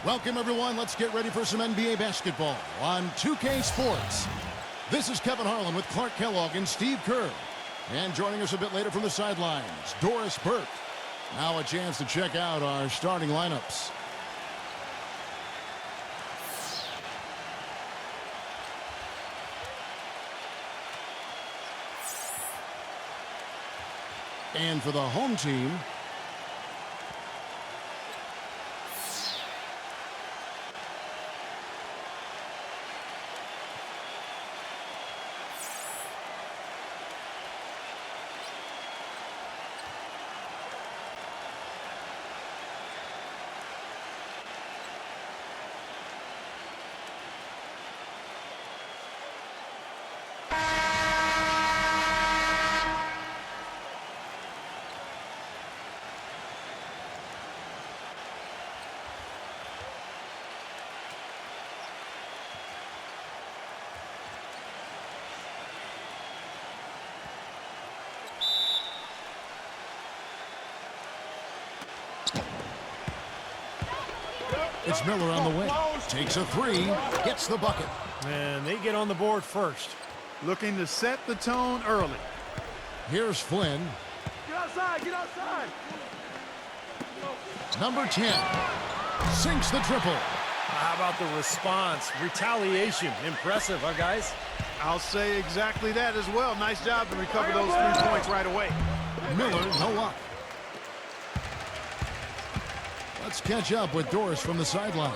Welcome, everyone. Let's get ready for some NBA basketball on 2K Sports. This is Kevin Harlan with Clark Kellogg and Steve Kerr. And joining us a bit later from the sidelines, Doris Burke. Now a chance to check out our starting lineups. And for the home team, it's Miller on the wing. Takes a three, gets the bucket. And they get on the board first. Looking to set the tone early. Here's Flynn. Get outside, get outside. Number 10. Sinks the triple. How about the response? Retaliation. Impressive, huh, guys? I'll say exactly that as well. Nice job to recover those 3 points right away. Miller, no luck. Let's catch up with Doris from the sideline.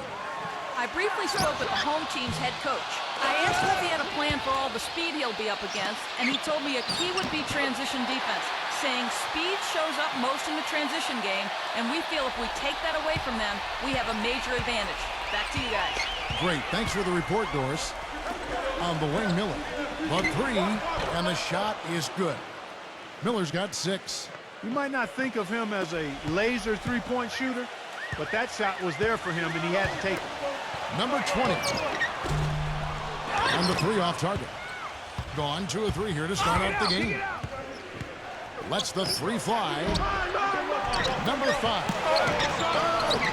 I briefly spoke with the home team's head coach. I asked him if he had a plan for all the speed he'll be up against, and he told me a key would be transition defense, saying speed shows up most in the transition game, and we feel if we take that away from them, we have a major advantage. Back to you guys. Great, thanks for the report, Doris. On the wing, Miller. The three, and the shot is good. Miller's got 6. You might not think of him as a laser three-point shooter, but that shot was there for him, and he had to take it. Number 20. And the 3 off target. Gone 2 of 3 here to start out the game. Lets the 3 fly. Number 5.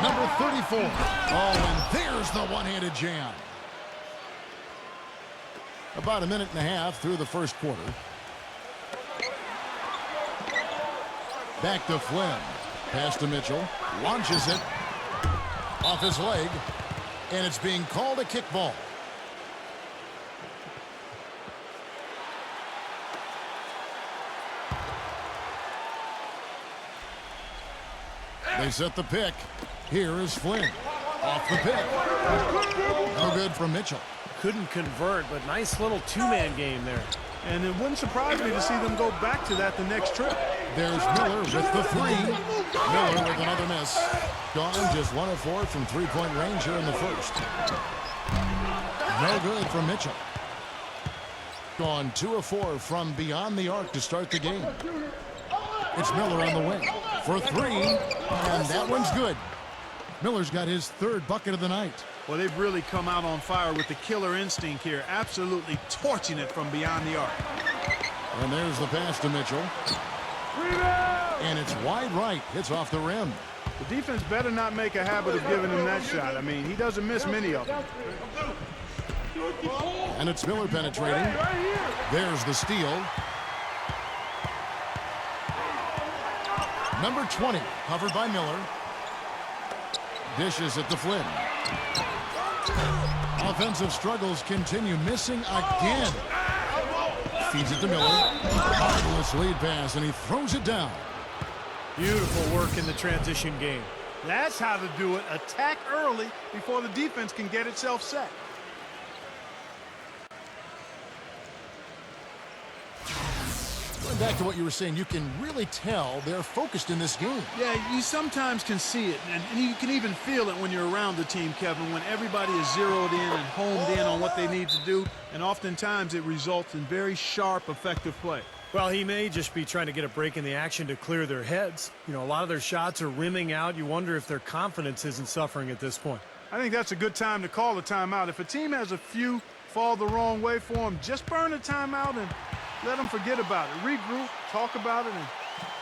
Number 34. Oh, and there's the one-handed jam. About a minute and a half through the first quarter. Back to Flynn. Pass to Mitchell. Launches it. Off his leg. And it's being called a kickball. They set the pick. Here is Flynn. Off the pick. No good from Mitchell. Couldn't convert, but nice little two-man game there. And it wouldn't surprise me to see them go back to that the next trip. There's Miller with the 3. Miller with another miss. Gone just 1 of 4 from three-point range here in the first. No good from Mitchell. Gone 2 of 4 from beyond the arc to start the game. It's Miller on the wing for 3, and that one's good. Miller's got his 3rd bucket of the night. Well, they've really come out on fire with the killer instinct here, absolutely torching it from beyond the arc. And there's the pass to Mitchell. And it's wide right. Hits off the rim. The defense better not make a habit of giving him that shot. I mean, he doesn't miss many of them. And it's Miller penetrating. There's the steal. Number 20, covered by Miller. Dishes it to Flynn. Offensive struggles continue, missing again. Feeds it to Miller. Marvelous lead pass, and he throws it down. Beautiful work in the transition game. That's how to do it. Attack early before the defense can get itself set. Going back to what you were saying, you can really tell they're focused in this game. Yeah, you sometimes can see it, and you can even feel it when you're around the team, Kevin, when everybody is zeroed in and homed in on what they need to do, and oftentimes it results in very sharp, effective play. Well, he may just be trying to get a break in the action to clear their heads. You know, a lot of their shots are rimming out. You wonder if their confidence isn't suffering at this point. I think that's a good time to call a timeout. If a team has a few fall the wrong way for them, just burn a timeout and let them forget about it. Regroup, talk about it, and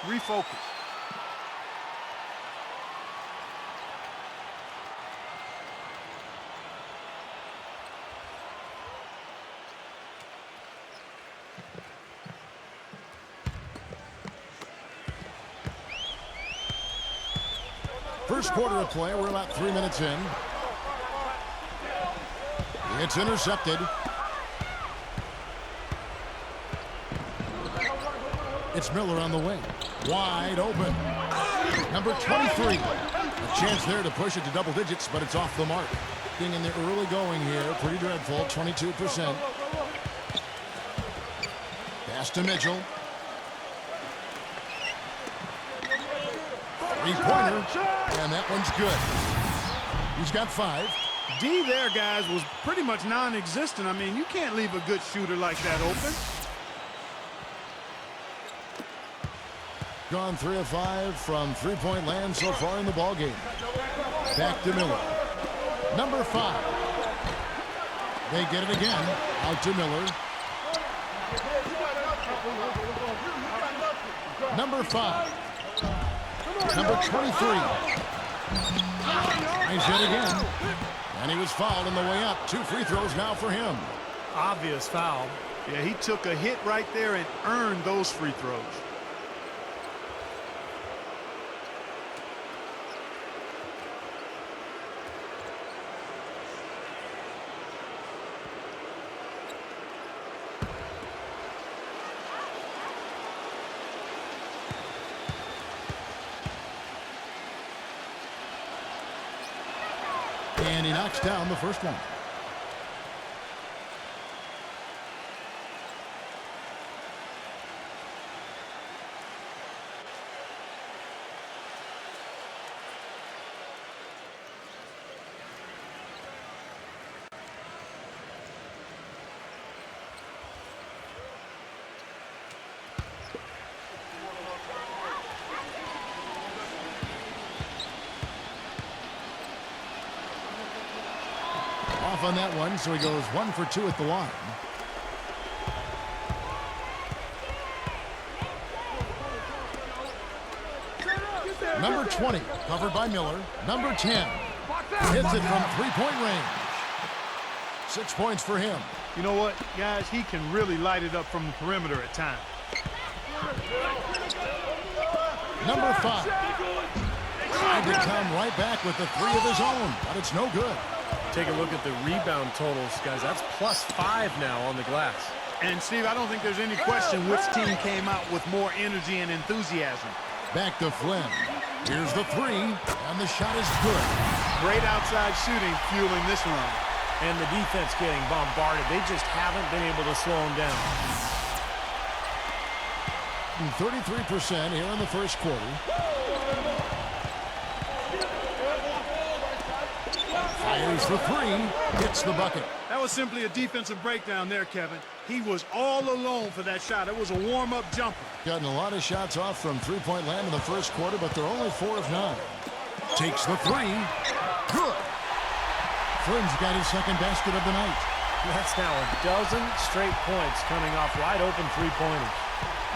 refocus. First quarter of play. We're about 3 minutes in. It's intercepted. It's Miller on the wing. Wide open. Number 23. A chance there to push it to double digits, but it's off the mark. Being in the early going here, pretty dreadful, 22%. Pass to Mitchell. Three-pointer, and that one's good. He's got 5. D there, guys, was pretty much non-existent. I mean, you can't leave a good shooter like that open. Gone 3 of 5 from three-point land so far in the ballgame. Back to Miller. Number 5. They get it again. Out to Miller. Number 5. Number 23. Nice hit again. And he was fouled on the way up. 2 free throws now for him. Obvious foul. Yeah, he took a hit right there and earned those free throws. And he knocks down the first one. Off on that one, so he goes 1 for 2 at the line. Number 20, covered by Miller. Number 10, hits it from three-point range. 6 points for him. You know what, guys? He can really light it up from the perimeter at times. Number 5, tried to come right back with the 3 of his own, but it's no good. Take a look at the rebound totals, guys. That's +5 now on the glass. And, Steve, I don't think there's any question which team came out with more energy and enthusiasm. Back to Flynn. Here's the 3, and the shot is good. Great outside shooting fueling this run. And the defense getting bombarded. They just haven't been able to slow them down. 33% here in the first quarter. Fires the 3, hits the bucket. That was simply a defensive breakdown there, Kevin. He was all alone for that shot. It was a warm-up jumper. Gotten a lot of shots off from three-point land in the first quarter, but they're only 4 of 9. Takes the 3. Good. Flynn's got his second basket of the night. That's now a dozen straight points coming off wide open three-pointers.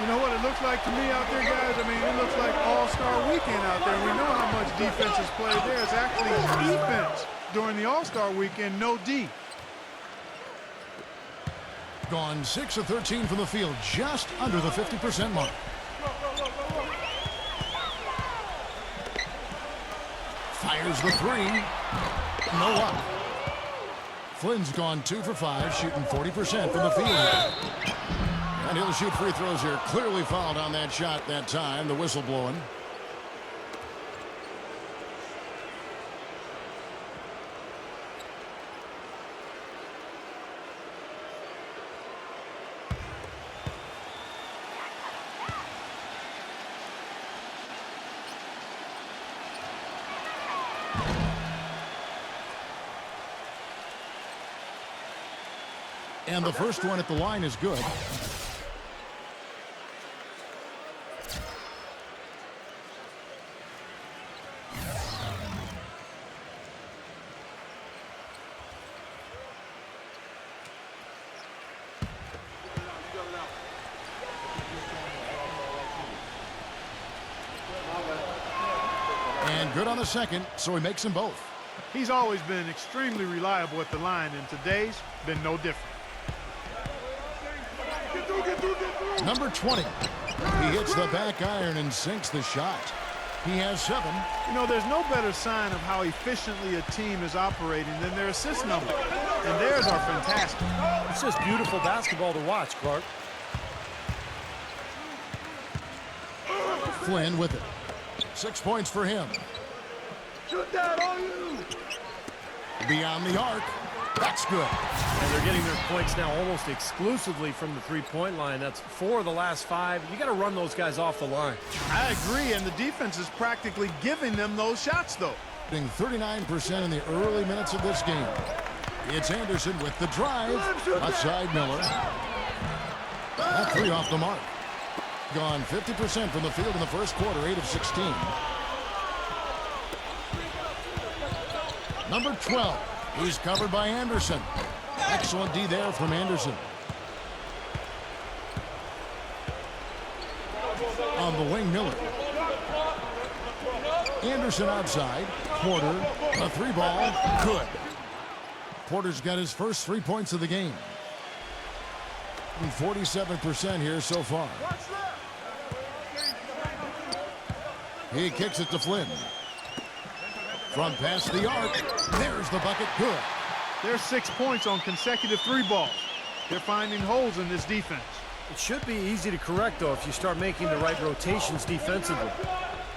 You know what it looks like to me out there, guys? I mean, it looks like all-star weekend out there. We know how much defense is played there. It's actually defense during the all-star weekend, no D. Gone 6 of 13 from the field, just under the 50% mark. Fires the 3. No luck. Flynn's gone 2 for 5, shooting 40% from the field. And he'll shoot free throws here. Clearly fouled on that shot that time. The whistle blowing. And the first one at the line is good. And good on the second, so he makes them both. He's always been extremely reliable at the line, and today's been no different. Number 20. He hits the back iron and sinks the shot. He has 7. You know, there's no better sign of how efficiently a team is operating than their assist number. And theirs are fantastic. It's just beautiful basketball to watch, Clark. Flynn with it. 6 points for him. Shoot that on you! Beyond the arc. That's good. And they're getting their points now almost exclusively from the three-point line. That's 4 of the last 5. You got to run those guys off the line. I agree, and the defense is practically giving them those shots, though. Being 39% in the early minutes of this game. It's Anderson with the drive. Outside Miller. That 3 off the mark. Gone 50% from the field in the first quarter, 8 of 16. Number 12. He's covered by Anderson. Excellent D there from Anderson. On the wing, Miller. Anderson outside. Porter, a 3 ball. Good. Porter's got his first 3 points of the game. 47% here so far. He kicks it to Flynn. From past the arc, there's the bucket. Good. There's 6 points on consecutive 3 balls. They're finding holes in this defense. It should be easy to correct, though, if you start making the right rotations defensively.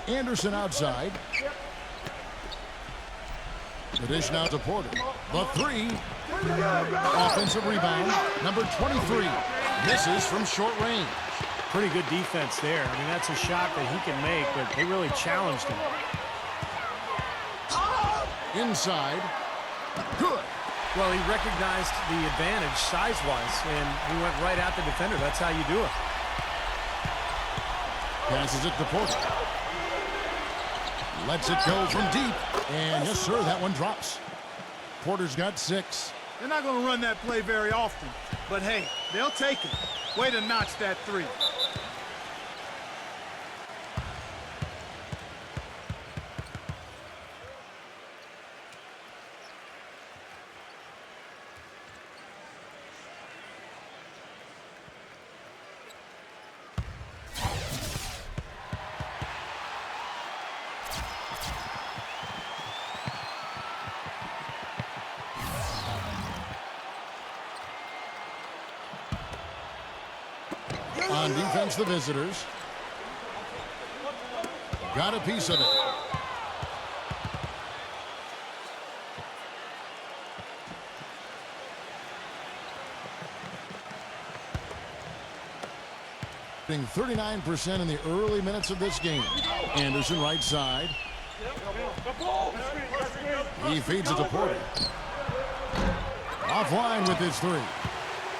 Anderson outside. The dish now to Porter. The 3. Offensive rebound. Number 23. Misses from short range. Pretty good defense there. I mean, that's a shot that he can make, but they really challenged him. Inside. Good. Well, he recognized the advantage size-wise, and he went right at the defender. That's how you do it. Passes it to Porter. Lets it go from deep. And yes, sir, that one drops. Porter's got 6. They're not going to run that play very often, but hey, they'll take it. Way to notch that 3. On defense, the visitors. Got a piece of it. Being 39% in the early minutes of this game. Anderson right side. He feeds it to Porter. Offline with his 3.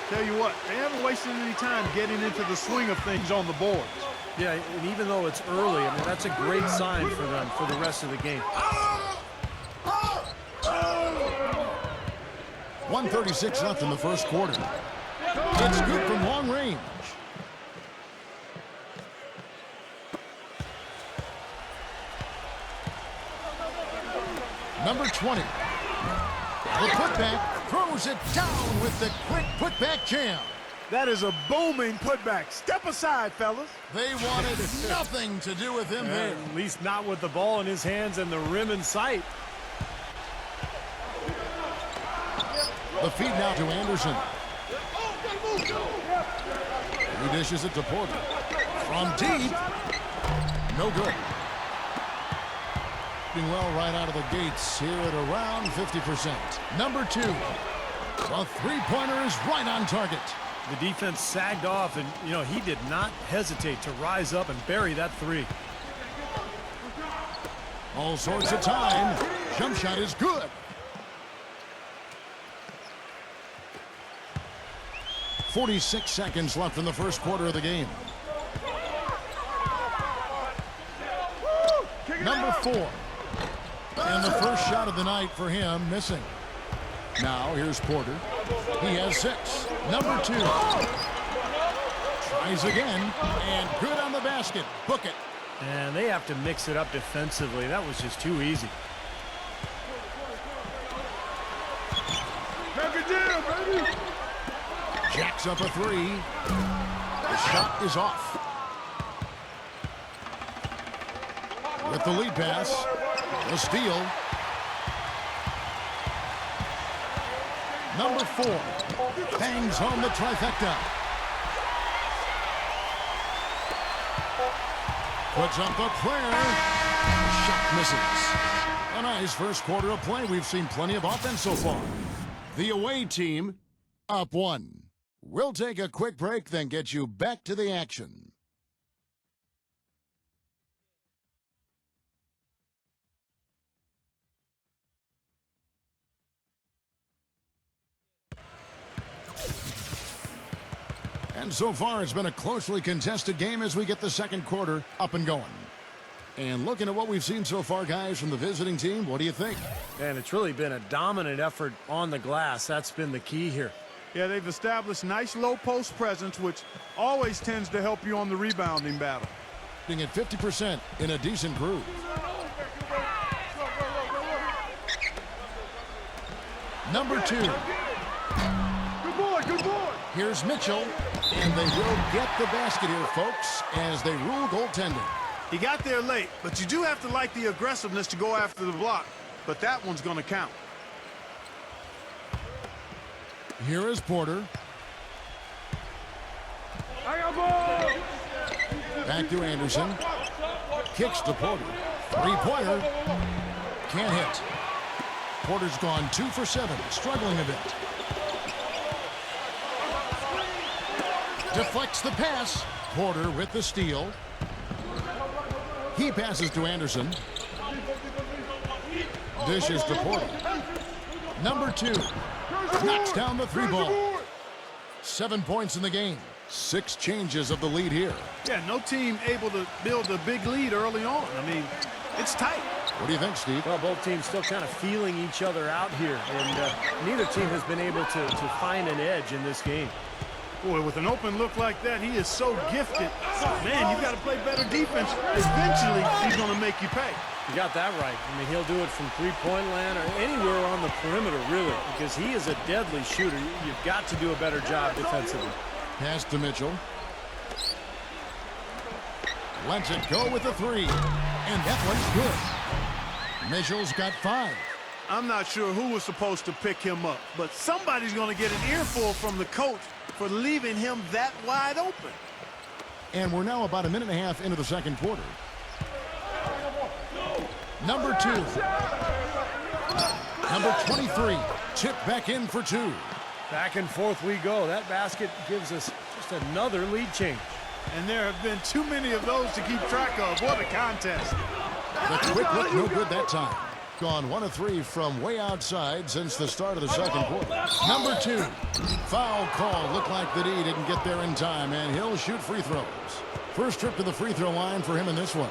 Tell you what, they haven't wasted any time getting into the swing of things on the boards. Yeah, and even though it's early, I mean, that's a great sign for them for the rest of the game. 1:36 left in the first quarter. It's good from long range. Number 20. The putback. Throws it down with the quick putback jam. That is a booming putback. Step aside, fellas. They wanted nothing to do with him there. At least not with the ball in his hands and the rim in sight. The feed now to Anderson. He dishes it to Porter. From deep. No good. Doing well right out of the gates here at around 50%. Number 2. The three-pointer is right on target. The defense sagged off, and, you know, he did not hesitate to rise up and bury that 3. All sorts of time. Jump shot is good. .46 seconds left in the first quarter of the game. Number 4. And the first shot of the night for him, missing. Now, here's Porter. He has 6. Number 2. Tries again, and good on the basket. Book it. And they have to mix it up defensively. That was just too easy. Jacks up a 3. The shot is off. with the lead pass. The steal. Number 4 bangs home the trifecta. Puts up the prayer. Shot misses. A nice first quarter of play. We've seen plenty of offense so far. The away team up 1. We'll take a quick break, then get you back to the action. And so far, it's been a closely contested game as we get the second quarter up and going. And looking at what we've seen so far, guys, from the visiting team, what do you think? And it's really been a dominant effort on the glass. That's been the key here. Yeah, they've established nice low post presence, which always tends to help you on the rebounding battle. Being at 50% in a decent groove. Number 2. Good boy, good boy. Here's Mitchell, and they will get the basket here, folks, as they rule goaltending. He got there late, but you do have to like the aggressiveness to go after the block. But that one's going to count. Here is Porter. I got ball. Back to Anderson. Kicks to Porter. Three-pointer. Can't hit. Porter's gone 2 for 7, struggling a bit. Deflects the pass. Porter with the steal. He passes to Anderson. Dishes to Porter. Number 2. Knocks down the 3-ball. 7 points in the game. 6 changes of the lead here. Yeah, no team able to build a big lead early on. I mean, it's tight. What do you think, Steve? Well, both teams still kind of feeling each other out here, and neither team has been able to find an edge in this game. Boy, with an open look like that, he is so gifted. Man, you got to play better defense. Eventually, he's going to make you pay. You got that right. I mean, he'll do it from three-point land or anywhere on the perimeter, really, because he is a deadly shooter. You've got to do a better job defensively. Pass to Mitchell. Lets it go with the 3. And that one's good. Mitchell's got 5. I'm not sure who was supposed to pick him up, but somebody's going to get an earful from the coach for leaving him that wide open. And we're now about a minute and a half into the second quarter. Number 2. Number 23. Tip back in for 2. Back and forth we go. That basket gives us just another lead change. And there have been too many of those to keep track of. What a contest. The quick look, no good that time. Gone 1 of 3 from way outside since the start of the second quarter. Number 2. Foul call. Looked like the D didn't get there in time, and he'll shoot free throws. First trip to the free throw line for him in this one.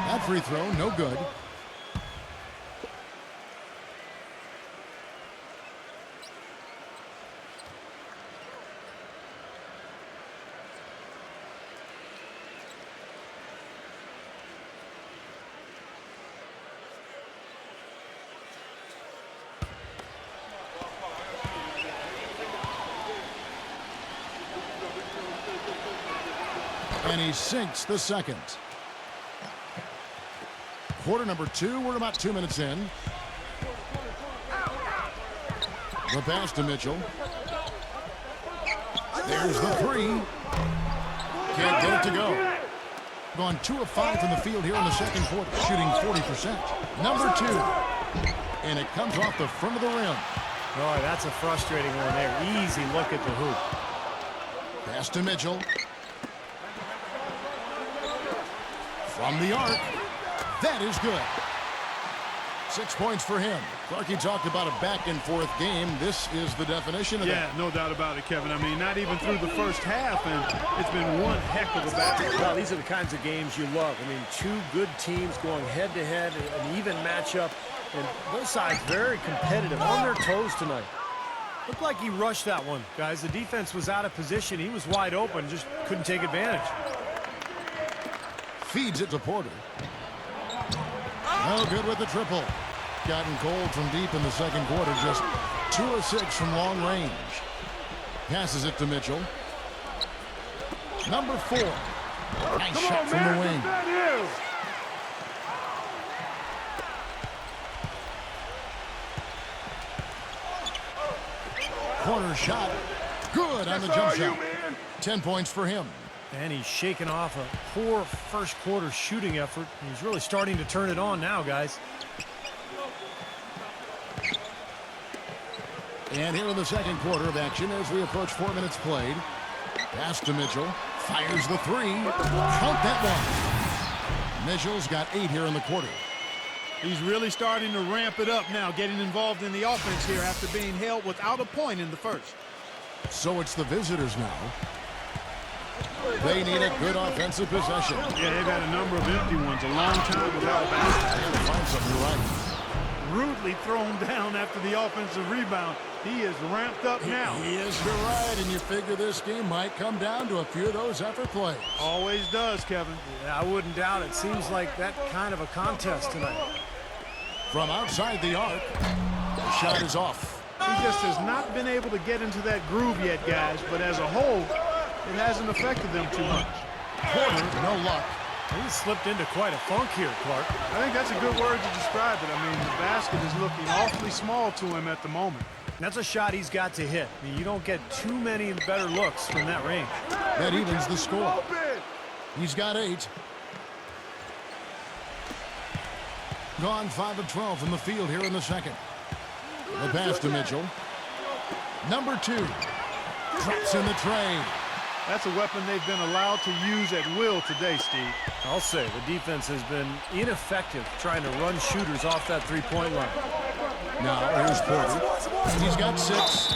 That free throw, no good. And he sinks the second. Quarter number 2, we're about 2 minutes in. The pass to Mitchell. There's the 3. Can't get it to go. Gone 2 of 5 from the field here in the second quarter, shooting 40%. Number 2. And it comes off the front of the rim. Boy, that's a frustrating one there. Easy look at the hoop. Pass to Mitchell. From the arc. That is good. 6 points for him. Clarky talked about a back-and-forth game. This is the definition of that. Yeah, no doubt about it, Kevin. I mean, not even through the first half, and it's been one heck of a battle. Well, these are the kinds of games you love. I mean, 2 good teams going head-to-head, an even matchup, and both sides very competitive, on their toes tonight. Looked like he rushed that one, guys. The defense was out of position. He was wide open, just couldn't take advantage. Feeds it to Porter. No good with the triple. Gotten cold from deep in the second quarter. Just 2 of 6 from long range. Passes it to Mitchell. Number 4. Nice shot from the wing. Corner shot. Good on the jump shot. 10 points for him. And he's shaking off a poor first quarter shooting effort. He's really starting to turn it on now, guys. And here in the second quarter of action as we approach 4 minutes played. Pass to Mitchell. Fires the 3. Count that one. Mitchell's got 8 here in the quarter. He's really starting to ramp it up now, getting involved in the offense here after being held without a point in the first. So it's the visitors now. They need a good offensive possession. Yeah, they've had a number of empty ones, a long time without a basket. They find something right. Rudely thrown down after the offensive rebound. He is ramped up now. He is, you're right, and you figure this game might come down to a few of those effort plays. Always does, Kevin. Yeah, I wouldn't doubt it. Seems like that kind of a contest tonight. From outside the arc, the shot is off. He just has not been able to get into that groove yet, guys, but as a whole, it hasn't affected them too much. Porter, no luck. He slipped into quite a funk here, Clark. I think that's a good word to describe it. I mean, the basket is looking awfully small to him at the moment. That's a shot he's got to hit. I mean, you don't get too many better looks from that range. That evens the score. He's got 8. Gone 5 of 12 from the field here in the second. The pass to Mitchell. Number 2. Traps in the trade. That's a weapon they've been allowed to use at will today, Steve. I'll say the defense has been ineffective trying to run shooters off that three-point line. Now here's Porter. He's got 6.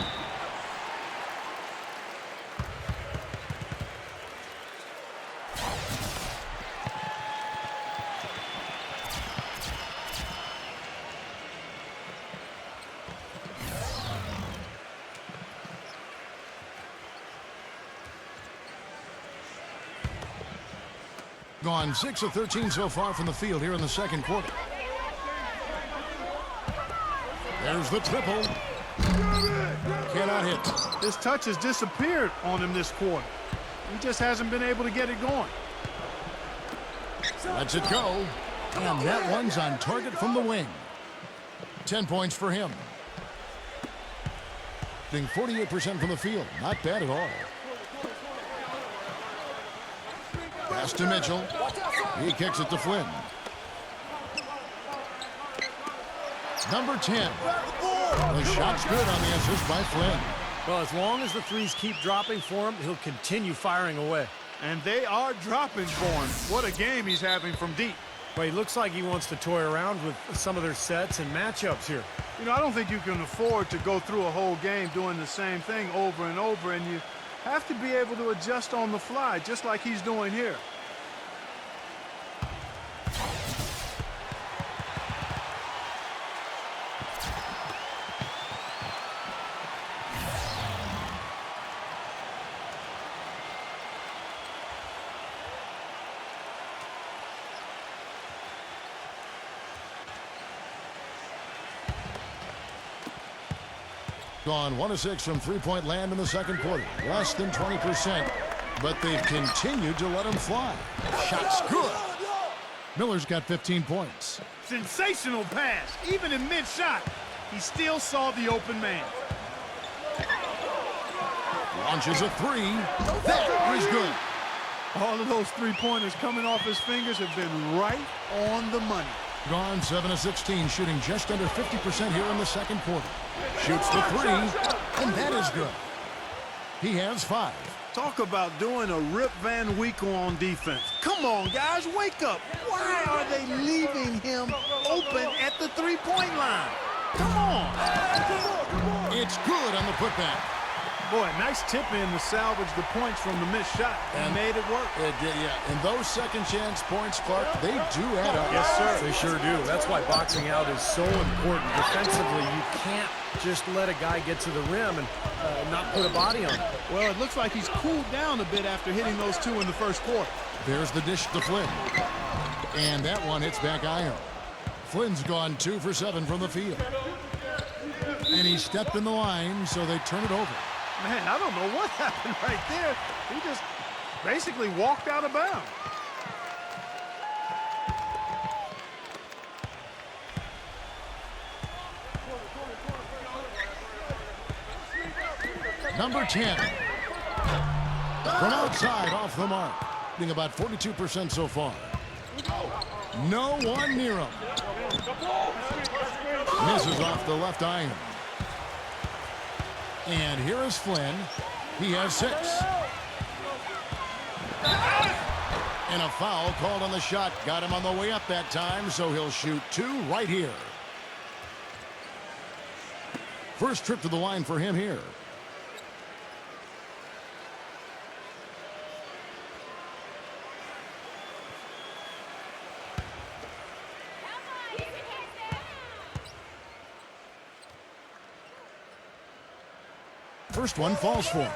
Gone 6 of 13 so far from the field here in the second quarter. There's the triple. Cannot hit. His touch has disappeared on him this quarter. He just hasn't been able to get it going. Lets it go. And that one's on target from the wing. 10 points for him. Shooting 48% from the field. Not bad at all. Pass to Mitchell. He kicks it to Flynn. Number 10. The shot's good on the assist by Flynn. Well, as long as the threes keep dropping for him, he'll continue firing away. And they are dropping for him. What a game he's having from deep. Well, he looks like he wants to toy around with some of their sets and matchups here. You know, I don't think you can afford to go through a whole game doing the same thing over and over, and you have to be able to adjust on the fly, just like he's doing here. Gone 1 of 6 from three-point land in the second quarter. Less than 20%, but they've continued to let him fly. Shot's good. Miller's got 15 points. Sensational pass. Even in mid-shot, he still saw the open man. Launches a 3. That is good. All of those three-pointers coming off his fingers have been right on the money. Gone 7 of 16, shooting just under 50% here in the second quarter. Shoots the 3, and that is good. He has 5. Talk about doing a Rip Van Winkle on defense. Come on, guys, wake up. Why are they leaving him open at the three-point line? Come on. It's good on the putback. Boy, nice tip in to salvage the points from the missed shot and made it work. It did, yeah. And those second chance points, Clark, they do add up. Yes, sir. They sure do. That's why boxing out is so important. Defensively, you can't just let a guy get to the rim and not put a body on it. Well, it looks like he's cooled down a bit after hitting those two in the first quarter. There's the dish to Flynn. And that one hits back iron. Flynn's gone 2 for 7 from the field. And he stepped in the line, so they turn it over. Man, I don't know what happened right there. He just basically walked out of bounds. Number 10. From outside, off the mark. Being about 42% so far. No one near him. Misses off the left iron. And here is Flynn. He has 6. And a foul called on the shot. Got him on the way up that time, so he'll shoot 2 right here. First trip to the line for him here. First one falls for him.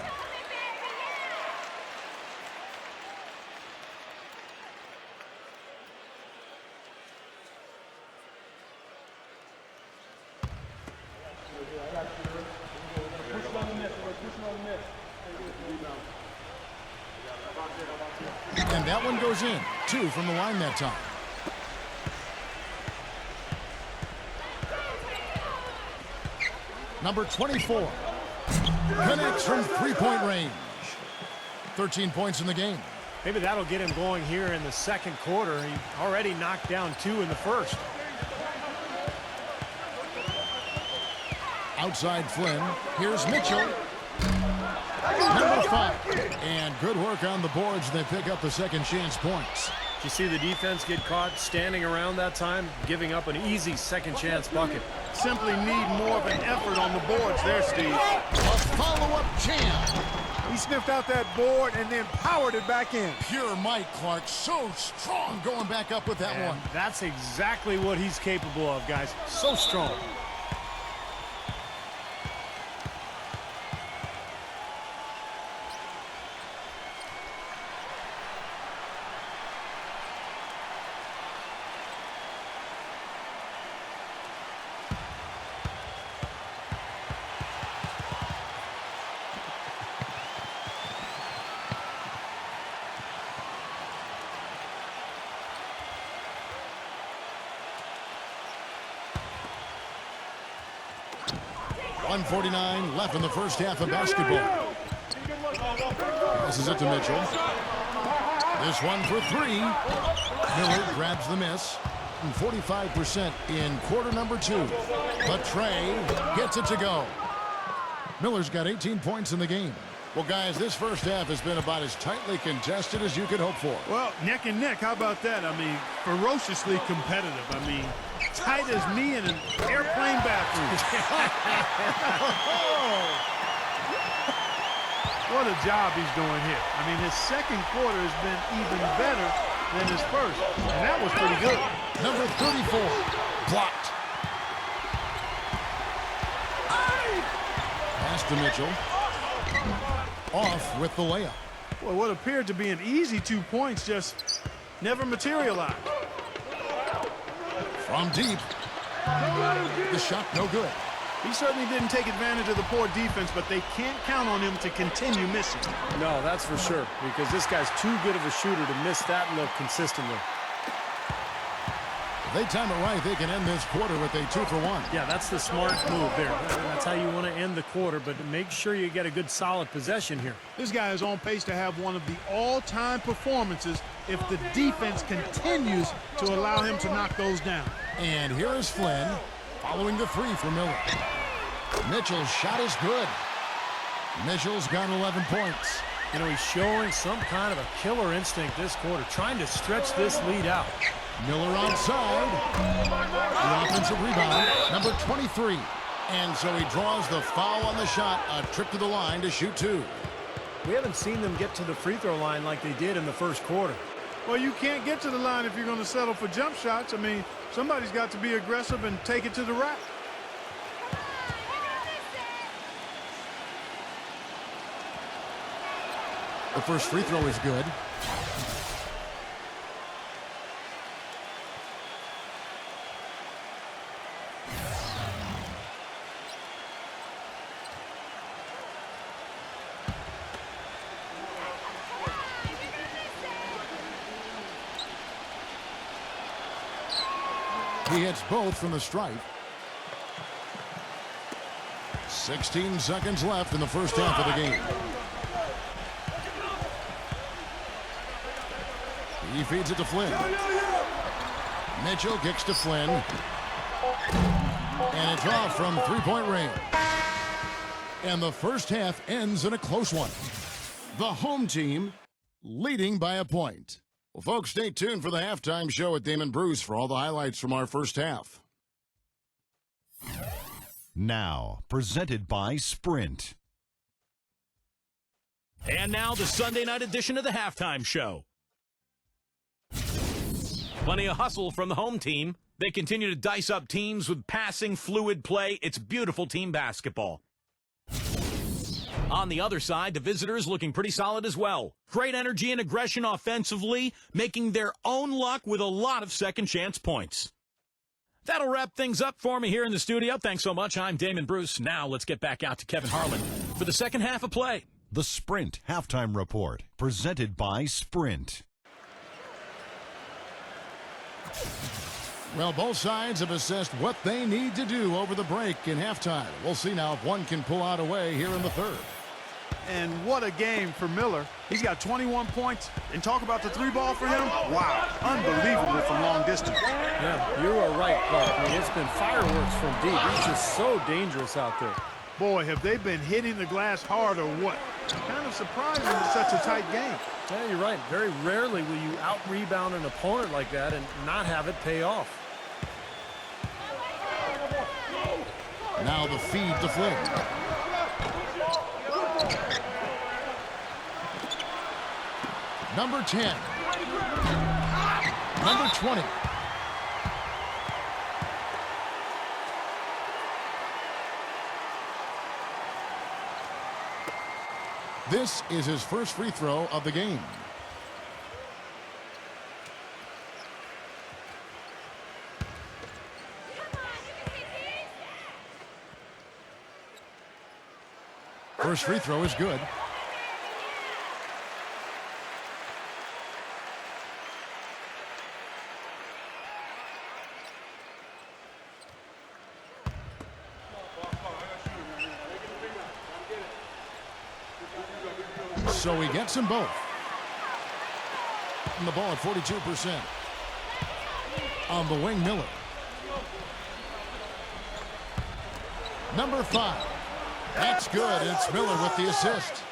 And that one goes in. 2 from the line that time. Number 24. Connects from three-point range. 13 points in the game. Maybe that'll get him going here in the second quarter. He already knocked down 2 in the first. Outside Flynn. Here's Mitchell. Number 5. And good work on the boards. They pick up the second chance points. Did you see the defense get caught standing around that time, giving up an easy second chance bucket? Simply need more of an effort on the boards there, Steve. A follow-up jam. He sniffed out that board and then powered it back in. Pure Mike Clark, so strong going back up with that And one. that's exactly what he's capable of, guys. So strong. .149 left in the first half of basketball. This is it to Mitchell. This one for 3. Miller grabs the miss. And 45% in quarter number 2. But Trey gets it to go. Miller's got 18 points in the game. Well, guys, this first half has been about as tightly contested as you could hope for. Well, neck and neck, how about that? I mean, ferociously competitive. I mean, tight as me in an airplane bathroom. What a job he's doing here. I mean, his second quarter has been even better than his first, and that was pretty good. Number 34, blocked. Pass to Mitchell. Off with the layup. Well, what appeared to be an easy 2 points just never materialized. From deep. The shot no good. He certainly didn't take advantage of the poor defense, but they can't count on him to continue missing. No, that's for sure, because this guy's too good of a shooter to miss that look consistently. If they time it right, they can end this quarter with a 2 for 1. Yeah, that's the smart move there. That's how you want to end the quarter, but make sure you get a good solid possession here. This guy is on pace to have one of the all-time performances if the defense continues to allow him to knock those down. And here is Flynn following the 3 for Miller. Mitchell's shot is good. Mitchell's got 11 points. You know, he's showing some kind of a killer instinct this quarter, trying to stretch this lead out. Miller outside. The offensive rebound, number 23. And so he draws the foul on the shot, a trip to the line to shoot 2. We haven't seen them get to the free throw line like they did in the first quarter. Well, you can't get to the line if you're going to settle for jump shots. I mean, somebody's got to be aggressive and take it to the rack. The first free throw is good. He hits both from the stripe. 16 seconds left in the first half of the game. He feeds it to Flynn. Mitchell kicks to Flynn. And it's off from three-point range. And the first half ends in a close one. The home team leading by a point. Well, folks, stay tuned for the halftime show with Damon Bruce for all the highlights from our first half. Now, presented by Sprint. And now the Sunday night edition of the halftime show. Plenty of hustle from the home team. They continue to dice up teams with passing, fluid play. It's beautiful team basketball. On the other side, the visitors looking pretty solid as well. Great energy and aggression offensively, making their own luck with a lot of second chance points. That'll wrap things up for me here in the studio. Thanks so much. I'm Damon Bruce. Now let's get back out to Kevin Harlan for the second half of play. The Sprint Halftime Report, presented by Sprint. Well, both sides have assessed what they need to do over the break in halftime. We'll see now if one can pull out a way here in the third. And what a game for Miller. He's got 21 points. And talk about the three ball for him. Wow, unbelievable from long distance. Yeah, you are right, Clark. I mean, it's been fireworks from deep. He's just so dangerous out there. Boy, have they been hitting the glass hard or what? Kind of surprising it's such a tight game. Yeah, you're right. Very rarely will you out-rebound an opponent like that and not have it pay off. Now the feed to Flynn. Number 10. Number 20. This is his first free throw of the game. First free throw is good. So he gets them both. And the ball at 42%. On the wing, Miller. Number 5. That's good. It's Miller with the assist.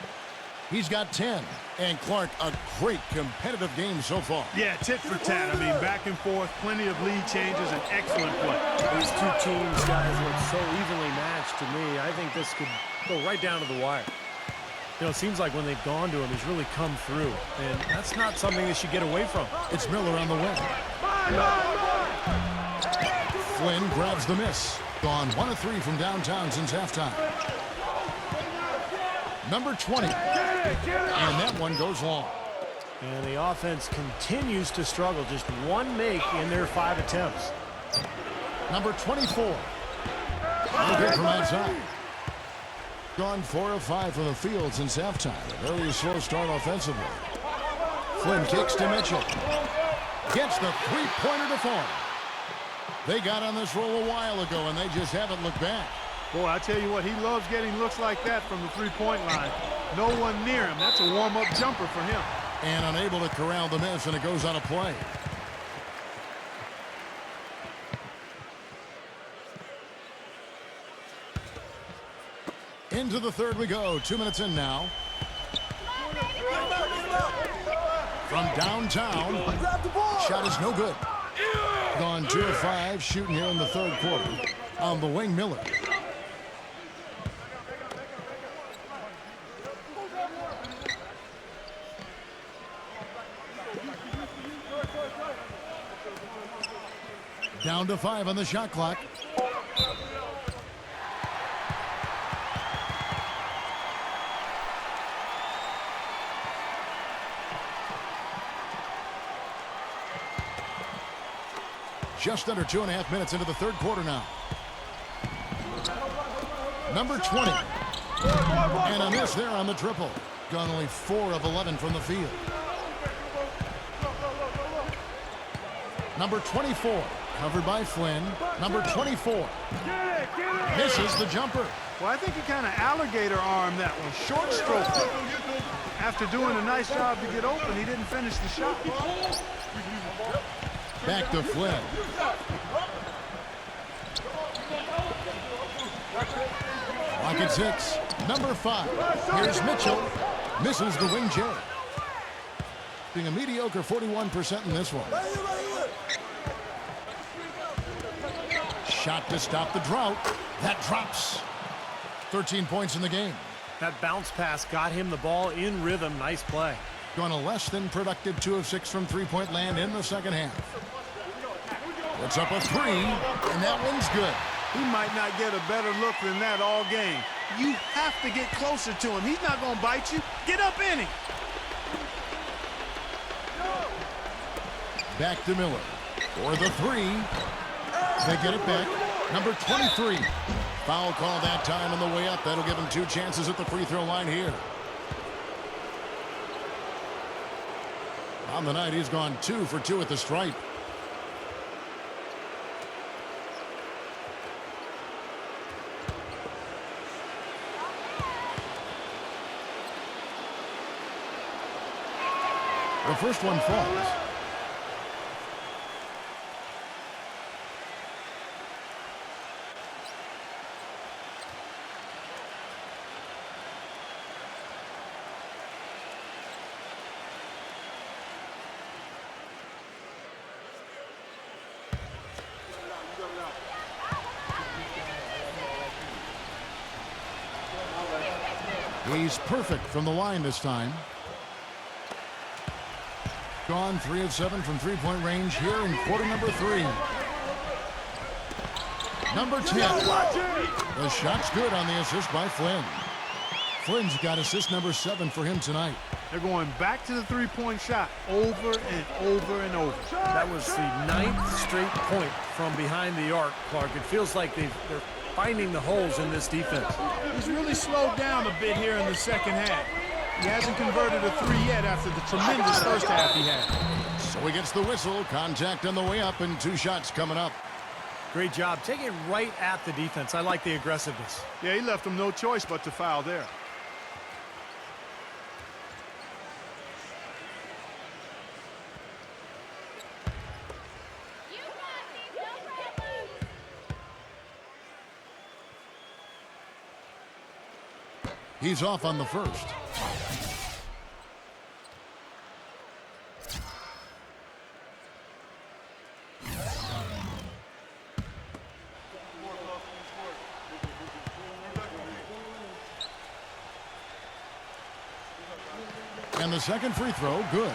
He's got 10. And Clark, a great competitive game so far. Yeah, tit for tat. I mean, back and forth, plenty of lead changes, and excellent play. These two teams, guys, look so evenly matched to me. I think this could go right down to the wire. You know, it seems like when they've gone to him, he's really come through. And that's not something they should get away from. It's Miller on the wing. Flynn grabs the miss. Gone 1 of 3 from downtown since halftime. Number 20. And that one goes long. And the offense continues to struggle. Just one make in their 5 attempts. Number 24. No good from outside. Gone 4 of 5 from the field since halftime. A very slow start offensively. Flynn kicks to Mitchell. Gets the three-pointer to fall. They got on this roll a while ago, and they just haven't looked back. Boy, I tell you what, he loves getting looks like that from the three-point line. No one near him. That's a warm-up jumper for him. And unable to corral the miss, and it goes on a play. Into the third we go. 2 minutes in now. From downtown. Shot is no good. Gone 2 of 5 shooting here in the third quarter. On the wing, Miller. Down to 5 on the shot clock. Just under 2.5 minutes into the third quarter now. Number 20. And a miss there on the triple. Gone only 4 of 11 from the field. Number 24. Covered by Flynn. Number 24. Misses the jumper. Well, I think he kind of alligator armed that one. Short stroke. After doing a nice job to get open, he didn't finish the shot. Back to Flynn. Rockets hits. Number 5. Here's Mitchell. Misses the wing J. Being a mediocre 41% in this one. Shot to stop the drought. That drops. 13 points in the game. That bounce pass got him the ball in rhythm. Nice play. Going a less than productive 2 of 6 from three-point land in the second half. Puts up a 3, and that one's good. He might not get a better look than that all game. You have to get closer to him. He's not going to bite you. Get up in him. Back to Miller. For the 3. They get it back. Number 23. Foul call that time on the way up. That'll give him 2 chances at the free throw line here. On the night, he's gone 2 for 2 at the stripe. The first one falls. He's perfect from the line this time. Gone 3 of 7 from three-point range here in quarter number 3. Number 10. The shot's good on the assist by Flynn. Flynn's got assist number 7 for him tonight. They're going back to the three-point shot over and over and over. That was the 9th straight point from behind the arc, Clark. It feels like they're finding the holes in this defense. He's really slowed down a bit here in the second half. He hasn't converted a 3 yet after the tremendous first half he had. So he gets the whistle. Contact on the way up and 2 shots coming up. Great job. Take it right at the defense. I like the aggressiveness. Yeah, he left him no choice but to foul there. He's off on the first. And the second free throw, good.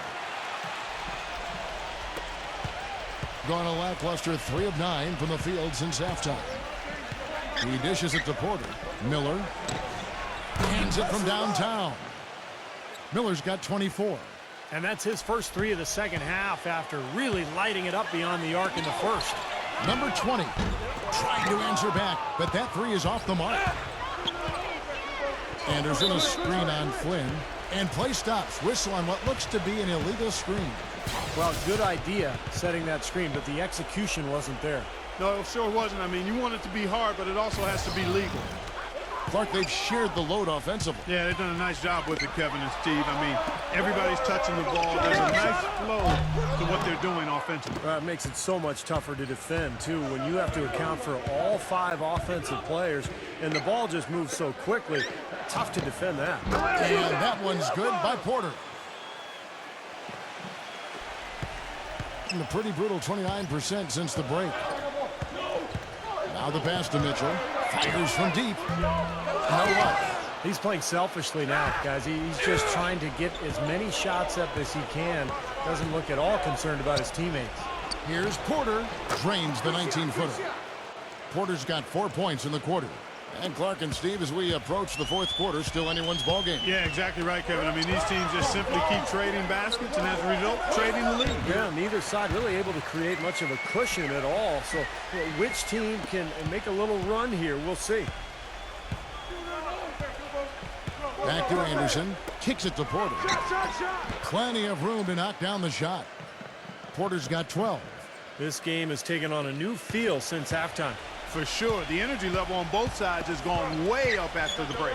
Gone a lackluster 3 of 9 from the field since halftime. He dishes it to Porter. Miller hands it from downtown. Miller's got 24. And that's his first 3 of the second half after really lighting it up beyond the arc in the first. Number 20 trying to answer back, but that 3 is off the mark. Anderson a screen on Flynn, and play stops. Whistle on what looks to be an illegal screen. Well, good idea setting that screen, but the execution wasn't there. No, it sure wasn't. I mean, you want it to be hard, but it also has to be legal. Clark, they've shared the load offensively. Yeah, they've done a nice job with it, Kevin and Steve. I mean, everybody's touching the ball. There's a nice flow to what they're doing offensively. It makes it so much tougher to defend, too, when you have to account for all 5 offensive players, and the ball just moves so quickly. Tough to defend that. And that one's good by Porter. And a pretty brutal 29% since the break. Now the pass to Mitchell. Fires from deep. No luck. He's playing selfishly now, guys. He's just trying to get as many shots up as he can. Doesn't look at all concerned about his teammates. Here's Porter. Drains the 19-footer. Porter's got 4 points in the quarter. And Clark and Steve, as we approach the fourth quarter, still anyone's ball game. Yeah, exactly right, Kevin. I mean, these teams just simply keep trading baskets, and as a result, trading the lead. Yeah, neither side really able to create much of a cushion at all. So which team can make a little run here? We'll see. Back to Anderson. Kicks it to Porter. Plenty of room to knock down the shot. Porter's got 12. This game has taken on a new feel since halftime. For sure, the energy level on both sides has gone way up after the break.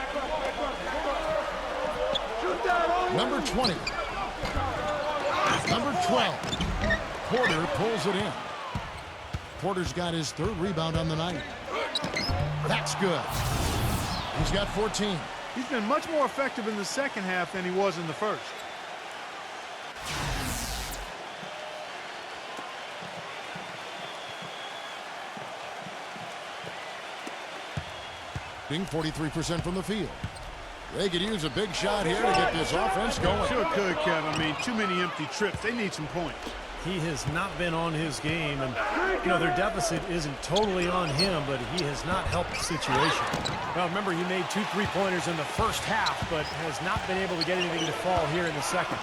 Number 20. Number 12. Porter pulls it in. Porter's got his 3rd rebound on the night. That's good. He's got 14. He's been much more effective in the second half than he was in the first. Being 43% from the field. They could use a big shot here to get this offense going. Sure could, Kevin. I mean, too many empty trips. They need some points. He has not been on his game, and their deficit isn't totally on him, but he has not helped the situation. Well, remember, he made 2 3-pointers in the first half, but has not been able to get anything to fall here in the second.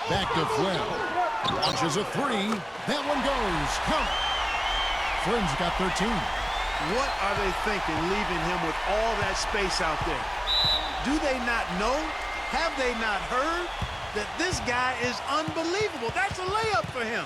Back to Flynn. Launches a 3. That one goes. Count. Flynn's got 13. What are they thinking, leaving him with all that space out there? Do they not know? Have they not heard that this guy is unbelievable? That's a layup for him.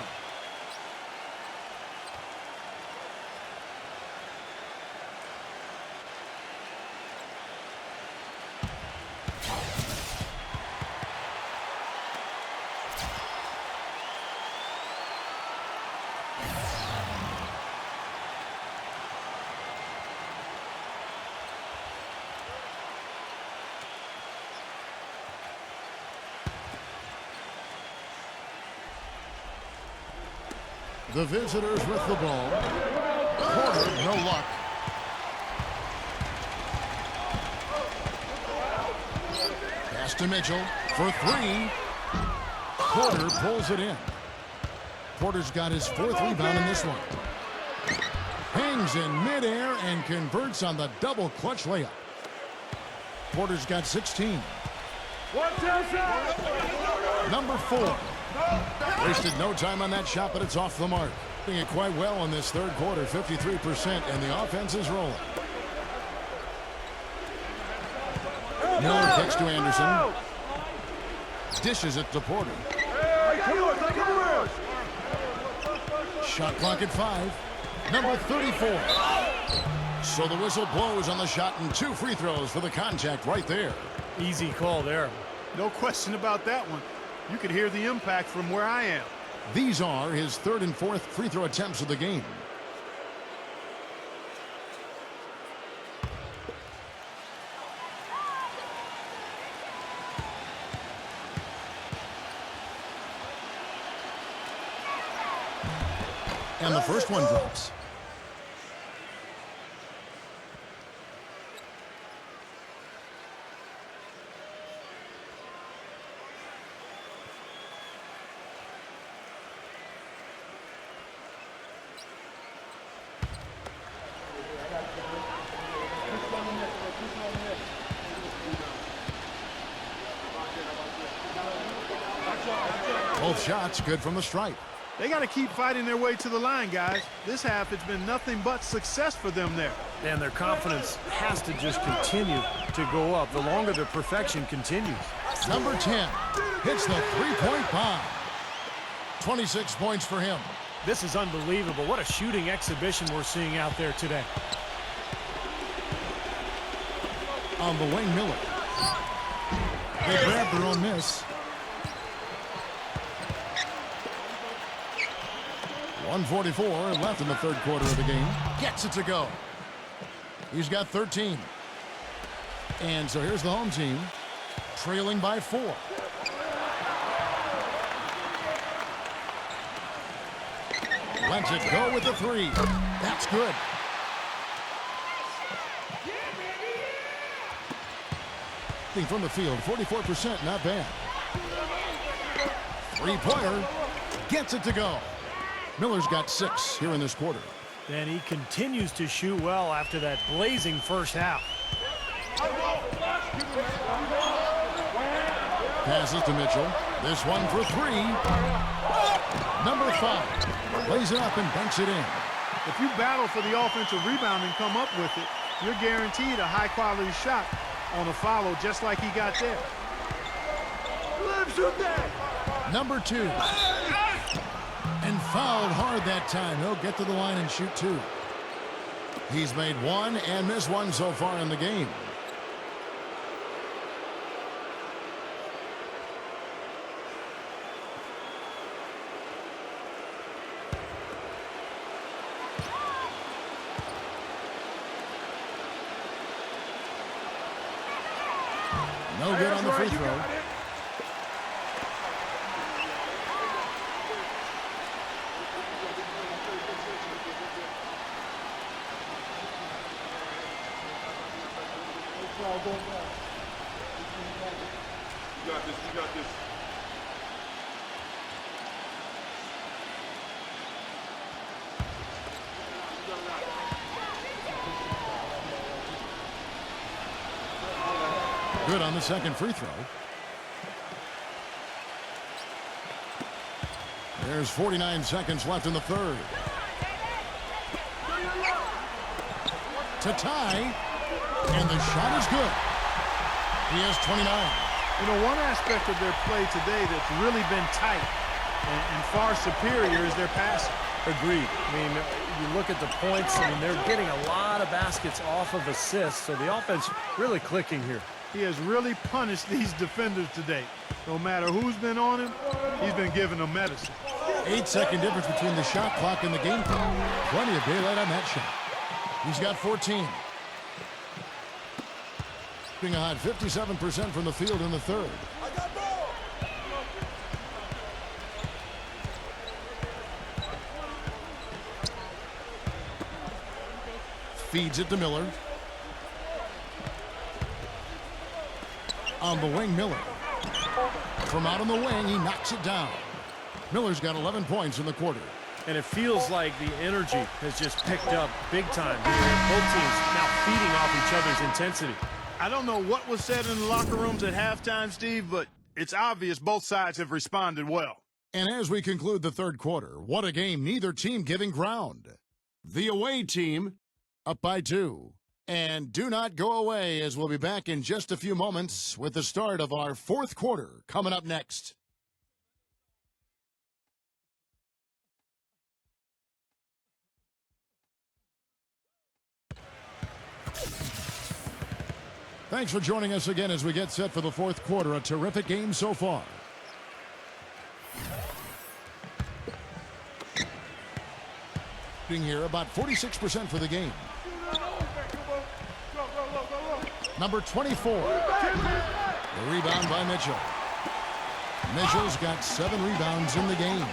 The visitors with the ball. Porter, no luck. Pass to Mitchell for 3. Porter pulls it in. Porter's got his 4th rebound in this one. Hangs in midair and converts on the double clutch layup. Porter's got 16. Number 4. Wasted no time on that shot, but it's off the mark. Doing it quite well in this 3rd quarter, 53%, and the offense is rolling. Miller kicks to Anderson. Dishes it to Porter. Shot clock at 5. Number 34. So the whistle blows on the shot and 2 free throws for the contact right there. Easy call there. No question about that one. You could hear the impact from where I am. These are his 3rd and 4th free throw attempts of the game. And the first one drops. Both shots good from the stripe. They got to keep fighting their way to the line, guys. This half, it's been nothing but success for them there. And their confidence has to just continue to go up the longer the perfection continues. Number 10 hits the 3-point bomb. 26 points for him. This is unbelievable. What a shooting exhibition we're seeing out there today. On the wing, Miller. They grab their own miss. 1:44 left in the 3rd quarter of the game. Gets it to go. He's got 13. And so here's the home team, trailing by 4. Lets it go with the 3. That's good. From the field, 44%, not bad. 3-pointer. Gets it to go. Miller's got 6 here in this quarter. And he continues to shoot well after that blazing first half. Passes to Mitchell. This one for 3. Number 5. Lays it up and banks it in. If you battle for the offensive rebound and come up with it, you're guaranteed a high-quality shot on a follow just like he got there. Number 2. And fouled hard that time. He'll get to the line and shoot 2. He's made 1 and missed 1 so far in the game. No good on the free throw. You got this. You got this. Good on the second free throw. There's 49 seconds left in the third. To tie. And the shot is good. He has 29. You know, one aspect of their play today that's really been tight and far superior is their passing. Agreed. I mean, you look at the points, I mean, they're getting a lot of baskets off of assists, so the offense really clicking here. He has really punished these defenders today. No matter who's been on him, he's been giving them medicine. 8-second difference between the shot clock and the game clock. Plenty of daylight on that shot. He's got 14. Being a hot 57% from the field in the third. Feeds it to Miller. On the wing, Miller. From out on the wing, he knocks it down. Miller's got 11 points in the quarter. And it feels like the energy has just picked up big time. Both teams now feeding off each other's intensity. I don't know what was said in the locker rooms at halftime, Steve, but it's obvious both sides have responded well. And as we conclude the third quarter, what a game, neither team giving ground. The away team up by 2. And do not go away, as we'll be back in just a few moments with the start of our fourth quarter coming up next. Thanks for joining us again as we get set for the fourth quarter. A terrific game so far. Being here about 46% for the game. Number 24. The rebound by Mitchell. Mitchell's got 7 rebounds in the game.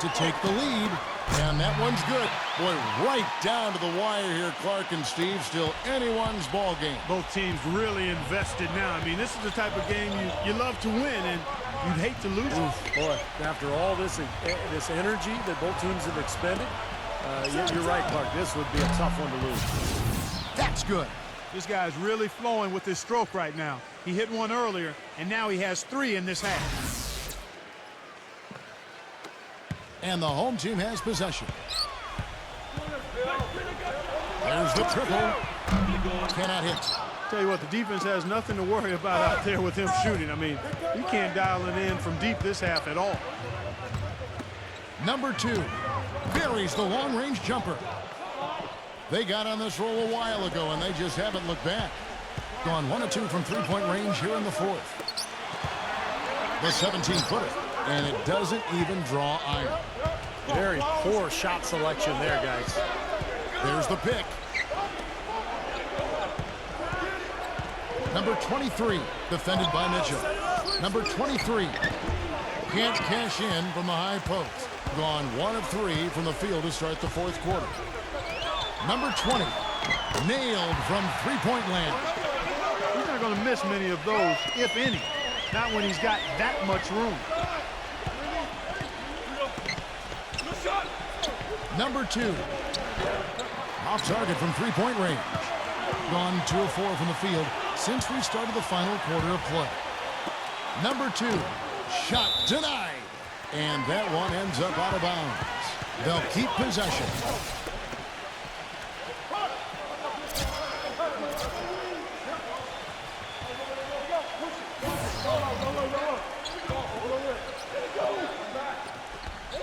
To take the lead. And that one's good. Boy, right down to the wire here, Clark and Steve. Still anyone's ball game. Both teams really invested now. I mean, this is the type of game you love to win, and you'd hate to lose it. Boy, after all this energy that both teams have expended, you're right, Clark. This would be a tough one to lose. That's good. This guy's really flowing with his stroke right now. He hit one earlier, and now he has 3 in this half. And the home team has possession. There's the triple. Cannot hit. Tell you what, the defense has nothing to worry about out there with him shooting. I mean, you can't dial it in from deep this half at all. Number 2 buries the long-range jumper. They got on this roll a while ago, and they just haven't looked back. Gone 1 of 2 from three-point range here in the fourth. The 17-footer, and it doesn't even draw iron. Very poor shot selection there, guys. There's the pick. Number 23, defended by Mitchell. Number 23, can't cash in from the high post. Gone 1 of 3 from the field to start the fourth quarter. Number 20, nailed from three-point land. He's not going to miss many of those, if any. Not when he's got that much room. Number 2. Off target from three-point range. Gone 2 of 4 from the field since we started the final quarter of play. Number 2. Shot denied. And that one ends up out of bounds. They'll keep possession.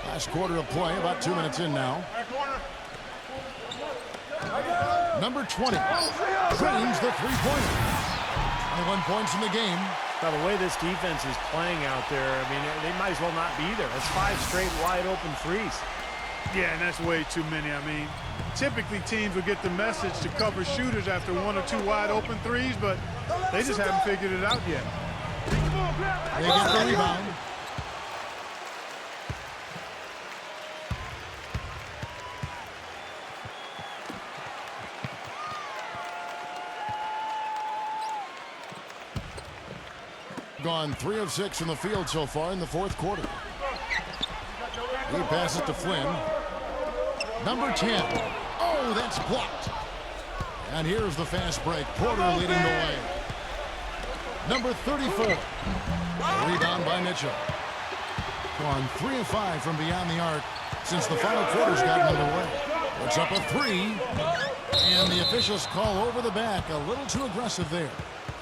Last quarter of play, about 2 minutes in now. Number 20 drains the three-pointer. 21 points in the game. By the way this defense is playing out there, I mean, they might as well not be there. That's 5 straight wide open threes. Yeah, and that's way too many. I mean, typically teams will get the message to cover shooters after 1 or 2 wide open threes, but they just haven't figured it out yet. They get the rebound. Gone 3 of 6 from the field so far in the fourth quarter. He passes to Flynn. Number 10. Oh, that's blocked. And here's the fast break. Porter leading the way. Number 34. Rebound by Mitchell. Gone 3 of 5 from beyond the arc since the final quarter's gotten underway. Puts up a 3. And the officials call over the back. A little too aggressive there.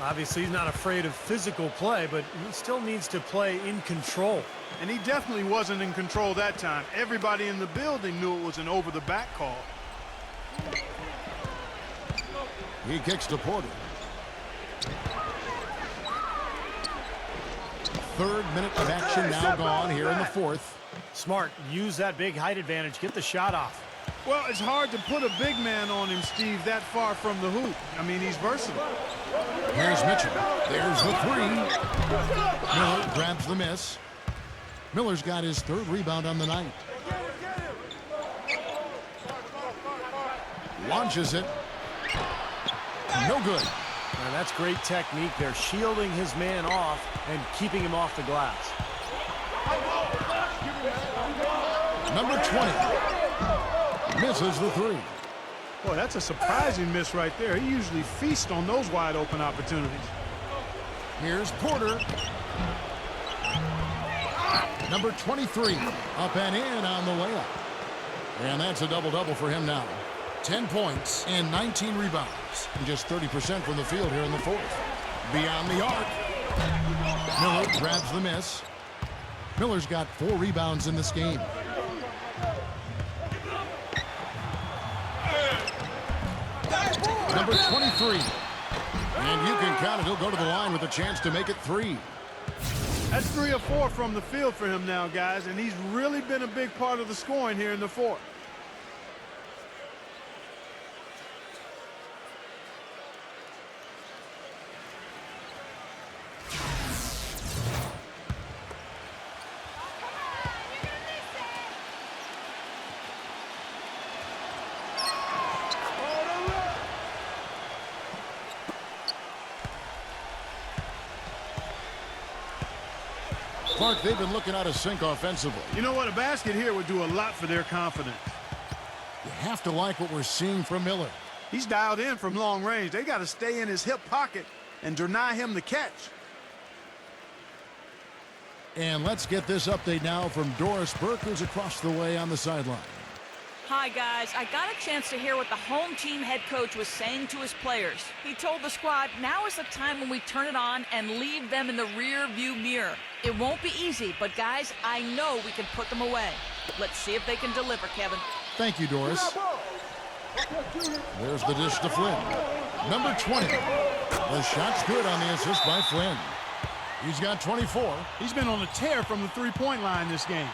Obviously, he's not afraid of physical play, but he still needs to play in control. And he definitely wasn't in control that time. Everybody in the building knew it was an over-the-back call. He kicks to Porter. 3rd minute of action now gone here in the fourth. Smart. Use that big height advantage. Get the shot off. Well, it's hard to put a big man on him, Steve, that far from the hoop. I mean, he's versatile. Here's Mitchell. There's the 3. Miller grabs the miss. Miller's got his 3rd rebound on the night. Launches it. No good. Now, that's great technique. They're shielding his man off and keeping him off the glass. Number 20. Misses the 3. Boy, that's a surprising miss right there. He usually feasts on those wide open opportunities. Here's Porter. Number 23. Up and in on the layup. And that's a double-double for him now. 10 points and 19 rebounds. And just 30% from the field here in the fourth. Beyond the arc. Miller grabs the miss. Miller's got 4 rebounds in this game. Number 23. And you can count it. He'll go to the line with a chance to make it 3. That's 3 or 4 from the field for him now, guys, and he's really been a big part of the scoring here in the fourth. Clark, they've been looking out of sync offensively. You know what? A basket here would do a lot for their confidence. You have to like what we're seeing from Miller. He's dialed in from long range. They got to stay in his hip pocket and deny him the catch. And let's get this update now from Doris Burke, who's across the way on the sideline. Hi, guys. I got a chance to hear what the home team head coach was saying to his players. He told the squad, now is the time when we turn it on and leave them in the rear view mirror. It won't be easy, but guys, I know we can put them away. Let's see if they can deliver, Kevin. Thank you, Doris. There's the dish to Flynn. Number 20. The shot's good on the assist by Flynn. He's got 24. He's been on a tear from the three-point line this game.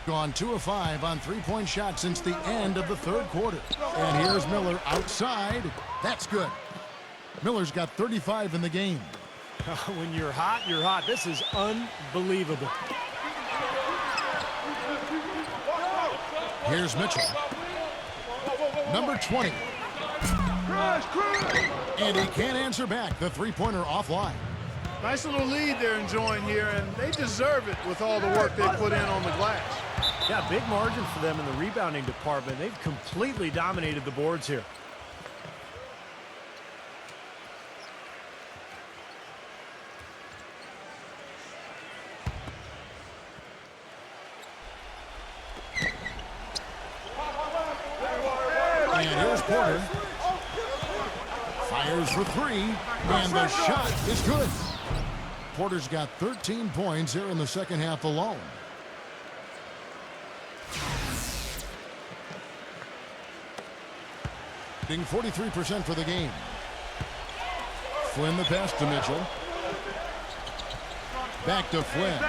Gone 2 of 5 on three-point shots since the end of the third quarter. And here's Miller outside. That's good. Miller's got 35 in the game. When you're hot, you're hot. This is unbelievable. Here's Mitchell. Number 20. And he can't answer back. The three-pointer offline. Nice little lead they're enjoying here, and they deserve it with all the work they put in on the glass. Yeah, big margin for them in the rebounding department. They've completely dominated the boards here. And here's Porter. Fires for three, and the shot is good. Porter's got 13 points here in the second half alone. Shooting 43% for the game. Flynn the pass to Mitchell. Back to Flynn.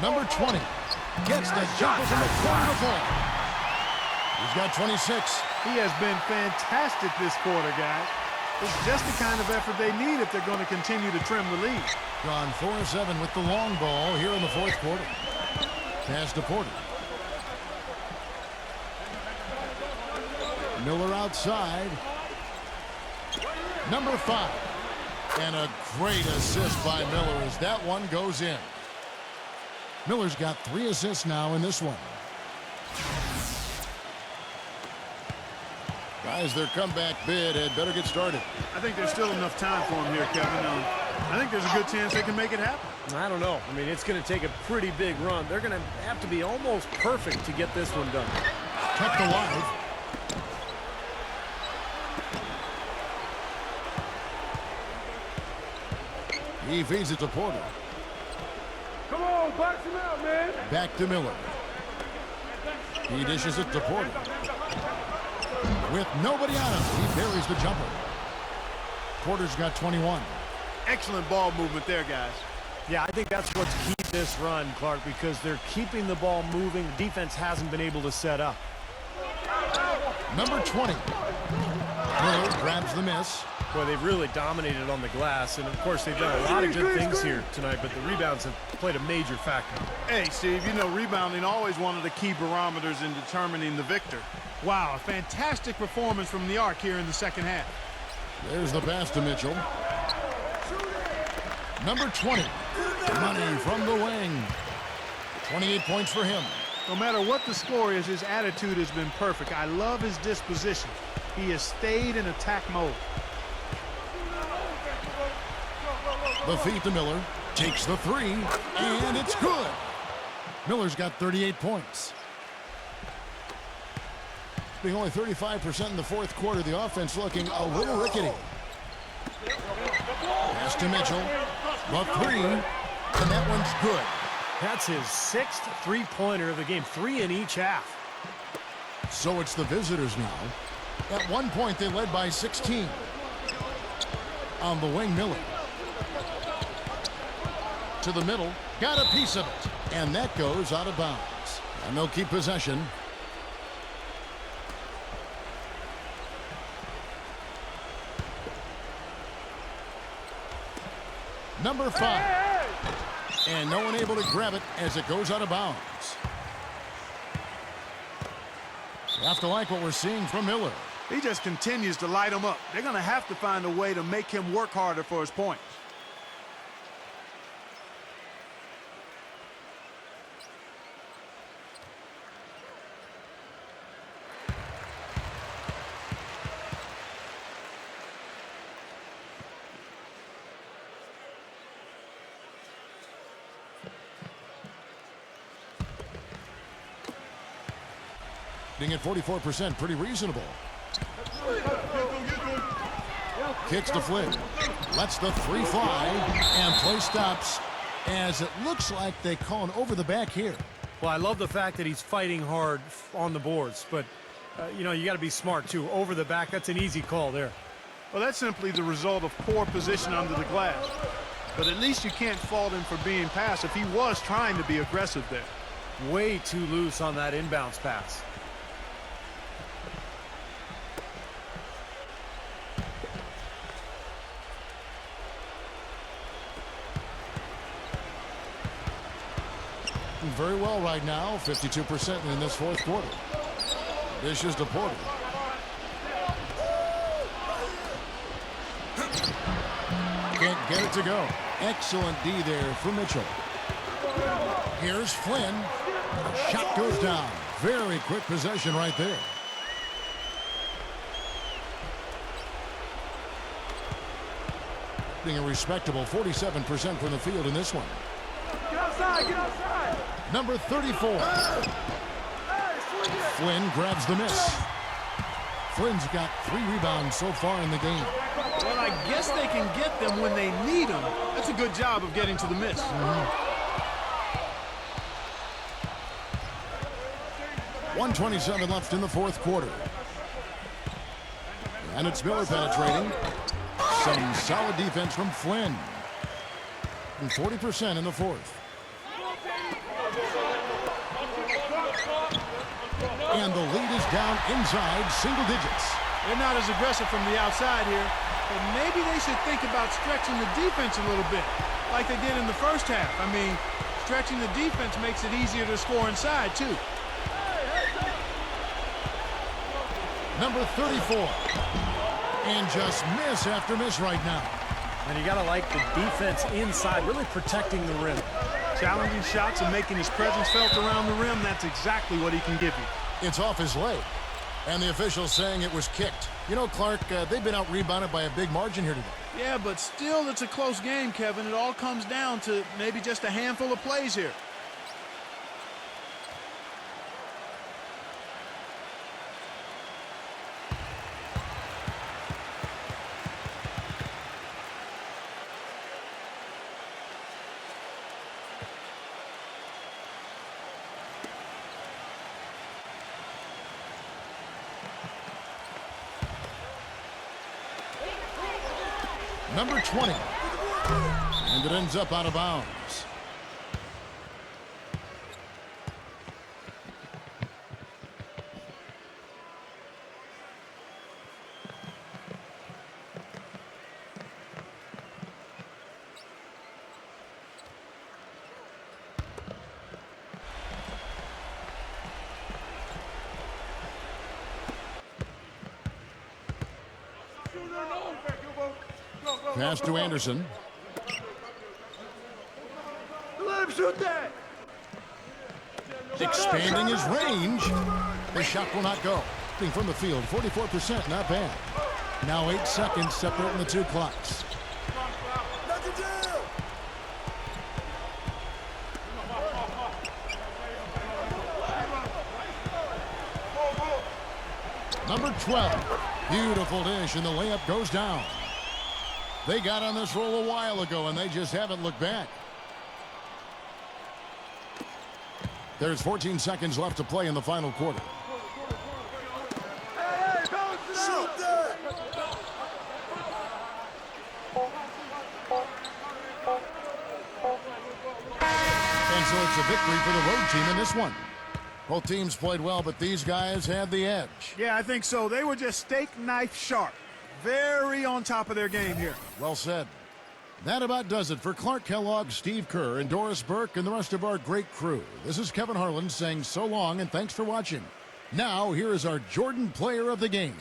Number 20 gets the jumper from the corner to fall. He's got 26. He has been fantastic this quarter, guys. It's just the kind of effort they need if they're going to continue to trim the lead. Gone 4-7 with the long ball here in the fourth quarter. Pass to Porter. Miller outside. Number 5. And a great assist by Miller as that one goes in. Miller's got 3 assists now in this one. Guys, their comeback bid had better get started. I think there's still enough time for him here, Kevin. I think there's a good chance they can make it happen. I don't know. I mean, it's going to take a pretty big run. They're going to have to be almost perfect to get this one done. Kept alive. He feeds it to Porter. Come on, box him out, man. Back to Miller. He dishes it to Porter. With nobody on him, he buries the jumper. Porter's got 21. Excellent ball movement there, guys. Yeah, I think that's what's key to this run, Clark, because they're keeping the ball moving. The defense hasn't been able to set up. Number 20. Miller grabs the miss. Boy, they've really dominated on the glass, and of course they've done a lot of good things here tonight, but the rebounds have played a major factor. Hey, Steve, you know rebounding always one of the key barometers in determining the victor. Wow, a fantastic performance from the arc here in the second half. There's the pass to Mitchell. Number 20. Money from the wing. 28 points for him. No matter what the score is, his attitude has been perfect. I love his disposition. He has stayed in attack mode. The feed to Miller. Takes the three, and it's good. Miller's got 38 points. Being only 35% in the fourth quarter, the offense looking a little rickety. Pass to Mitchell. The three, and that one's good. That's his 6th three-pointer of the game, 3 in each half. So it's the visitors now. At one point, they led by 16. On the wing, Miller. To the middle, got a piece of it, and that goes out of bounds. And they'll keep possession. Number 5. And no one able to grab it as it goes out of bounds. You have to like what we're seeing from Miller. He just continues to light them up. They're going to have to find a way to make him work harder for his points. At 44%, pretty reasonable. Kicks to Flynn. Lets the three fly, and play stops as it looks like they call an over the back here. Well, I love the fact that he's fighting hard on the boards, but, you know, you got to be smart, too. Over the back, that's an easy call there. Well, that's simply the result of poor position under the glass. But at least you can't fault him for being passive. He was trying to be aggressive there. way too loose on that inbounds pass. Very well right now, 52% in this fourth quarter. Dishes to Porter. Can't get it to go. Excellent D there for Mitchell. Here's Flynn. The shot goes down. Very quick possession right there. Being a respectable 47% from the field in this one. Get outside, get outside. Number 34. Flynn grabs the miss. Flynn's got 3 rebounds so far in the game. Well, I guess they can get them when they need them. That's a good job of getting to the miss. 1:27 left in the fourth quarter. And it's Miller penetrating. Some solid defense from Flynn. And 40% in the fourth. And the lead is down inside single digits. They're not as aggressive from the outside here, but maybe they should think about stretching the defense a little bit, like they did in the first half. I mean, stretching the defense makes it easier to score inside, too. Number 34. And just miss after miss right now. And you got to like the defense inside, really protecting the rim. Challenging shots and making his presence felt around the rim, that's exactly what he can give you. It's off his leg. And the official saying it was kicked. You know, Clark, they've been out-rebounded by a big margin here today. Yeah, but still, it's a close game, Kevin. It all comes down to maybe just a handful of plays here. Number 20. And it ends up out of bounds. Pass to Anderson. Let him shoot that. Expanding his range. The shot will not go. From the field, 44%, not bad. Now 8 seconds separating the two clocks. Number 12. Beautiful dish, and the layup goes down. They got on this roll a while ago, and they just haven't looked back. There's 14 seconds left to play in the final quarter. Hey, balance it out. Shoot that. And so it's a victory for the road team in this one. Both teams played well, but these guys had the edge. Yeah, I think so. They were just steak knife sharp. Very on top of their game here. Well said. That about does it for Clark Kellogg, Steve Kerr, and Doris Burke, and the rest of our great crew. This is Kevin Harlan saying so long and thanks for watching. Now, here is our Jordan Player of the Game.